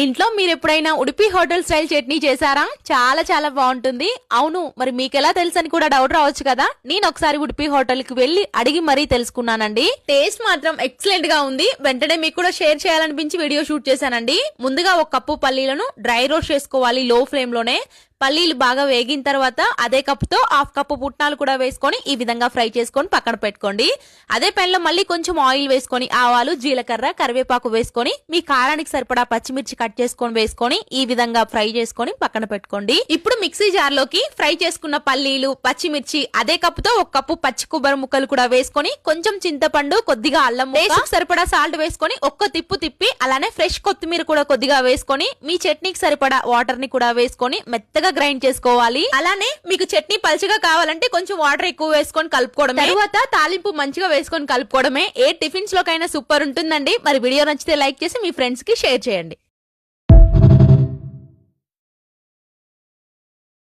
ఇంట్లో మీరు ఎప్పుడైనా ఉడిపి హోటల్ స్టైల్ చట్నీ చేశారా? చాలా చాలా బాగుంటుంది. అవును, మరి మీకెలా తెలుసని కూడా డౌట్ రావచ్చు కదా. నేను ఒకసారి ఉడిపి హోటల్ కి వెళ్లి అడిగి మరీ తెలుసుకున్నానండి. టేస్ట్ మాత్రం ఎక్సలెంట్ గా ఉంది. వెంటనే మీకు కూడా షేర్ చేయాలనిపించి వీడియో షూట్ చేశానండి. ముందుగా ఒక కప్పు పల్లీలను డ్రై రోస్ట్ చేసుకోవాలి లో ఫ్లేమ్ లోనే. పల్లీలు బాగా వేగిన తర్వాత అదే కప్పుతో హాఫ్ కప్పు పుట్నాలు కూడా వేసుకొని ఈ విధంగా ఫ్రై చేసుకొని పక్కన పెట్టుకోండి. అదే పెన్ లో మళ్ళీ కొంచెం ఆయిల్ వేసుకొని ఆవాలు, జీలకర్ర, కరివేపాకు వేసుకొని మీ కారానికి సరిపడా పచ్చిమిర్చి కట్ చేసుకొని వేసుకొని ఈ విధంగా ఫ్రై చేసుకొని పక్కన పెట్టుకోండి. ఇప్పుడు మిక్సీ జార్ లోకి ఫ్రై చేసుకున్న పల్లీలు, పచ్చిమిర్చి అదే కప్పుతో ఒక కప్పు పచ్చి కొబ్బరి ముక్కలు కూడా వేసుకొని కొంచెం చింతపండు, కొద్దిగా అల్లం ముక్క, సరిపడా సాల్ట్ వేసుకొని ఒక్క తిప్పు తిప్పి అలానే ఫ్రెష్ కొత్తిమీర కూడా కొద్దిగా వేసుకొని మీ చట్నీకి సరిపడా వాటర్ ని కూడా వేసుకొని మెత్తగా గ్రైండ్ చేసుకోవాలి. అలానే మీకు చట్నీ పల్చగా కావాలంటే కొంచెం వాటర్ ఎక్కువ వేసుకొని కలుపుకోవడమే. తర్వాత తాలింపు మంచిగా వేసుకొని కలుపుకోవడమే. ఏ టిఫిన్స్ లోకైనా సూపర్ ఉంటుందండి. మరి వీడియో నచ్చితే లైక్ చేసి మీ ఫ్రెండ్స్ కి షేర్ చేయండి.